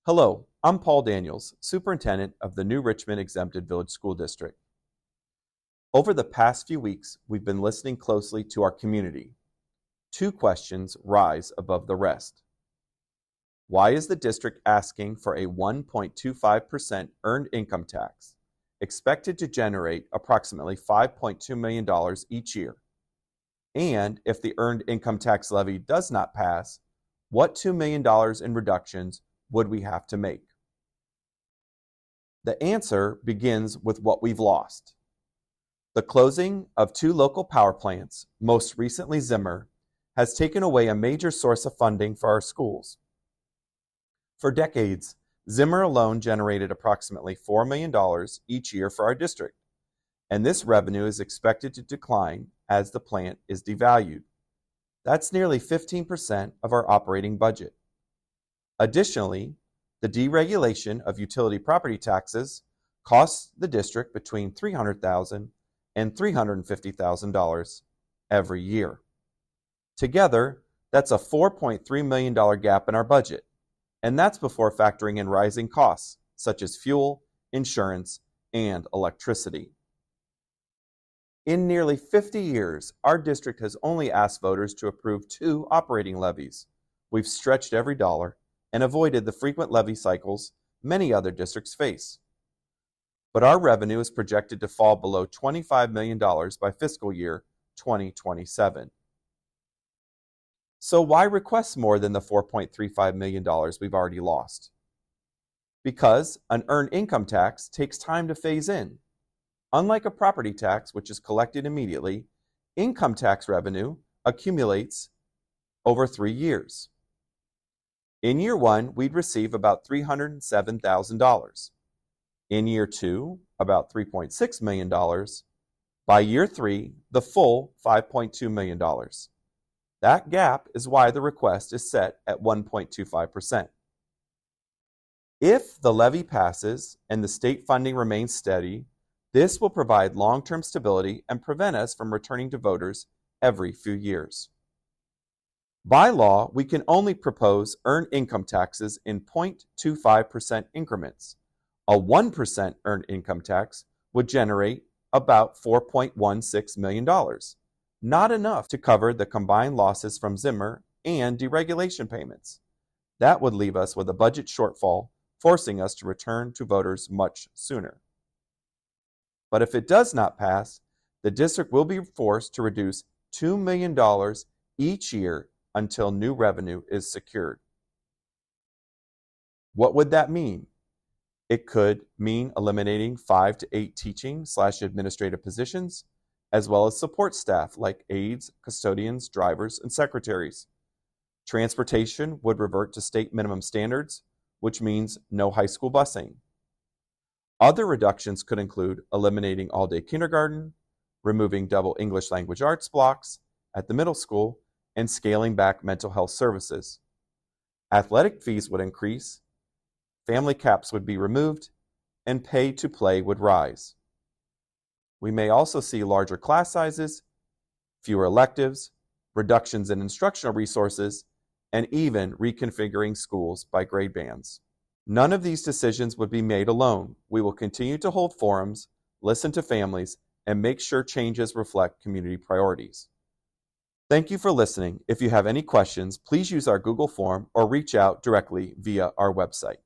Hello, I'm Paul Daniels, Superintendent of the New Richmond Exempted Village School District. Over the past few weeks, we've been listening closely to our community. Two questions rise above the rest. Why is the district asking for a 1.25% earned income tax, expected to generate approximately $5.2 million each year? And if the earned income tax levy does not pass, what $2 million in reductions would we have to make? The answer begins with what we've lost. The closing of two local power plants, most recently Zimmer, has taken away a major source of funding for our schools. For decades, Zimmer alone generated approximately $4 million each year for our district, and this revenue is expected to decline as the plant is devalued. That's nearly 15% of our operating budget. Additionally, the deregulation of utility property taxes costs the district between $300,000 and $350,000 every year. Together, that's a $4.3 million gap in our budget, and that's before factoring in rising costs such as fuel, insurance, and electricity. In nearly 50 years, our district has only asked voters to approve two operating levies. We've stretched every dollar and avoided the frequent levy cycles many other districts face. But our revenue is projected to fall below $25 million by fiscal year 2027. So why request more than the $4.35 million we've already lost? Because an earned income tax takes time to phase in. Unlike a property tax, which is collected immediately, income tax revenue accumulates over 3 years. In year one, we'd receive about $307,000. In year two, about $3.6 million. By year three, the full $5.2 million. That gap is why the request is set at 1.25%. If the levy passes and the state funding remains steady, this will provide long-term stability and prevent us from returning to voters every few years. By law, we can only propose earned income taxes in 0.25% increments. A 1% earned income tax would generate about $4.16 million, not enough to cover the combined losses from Zimmer and deregulation payments. That would leave us with a budget shortfall, forcing us to return to voters much sooner. But if it does not pass, the district will be forced to reduce $2 million each year until new revenue is secured. What would that mean? It could mean eliminating 5 to 8 teaching/administrative positions, as well as support staff like aides, custodians, drivers, and secretaries. Transportation would revert to state minimum standards, which means no high school busing. Other reductions could include eliminating all-day kindergarten, removing double English language arts blocks at the middle school, and scaling back mental health services. Athletic fees would increase, family caps would be removed, and pay to play would rise. We may also see larger class sizes, fewer electives, reductions in instructional resources, and even reconfiguring schools by grade bands. None of these decisions would be made alone. We will continue to hold forums, listen to families, and make sure changes reflect community priorities. Thank you for listening. If you have any questions, please use our Google form or reach out directly via our website.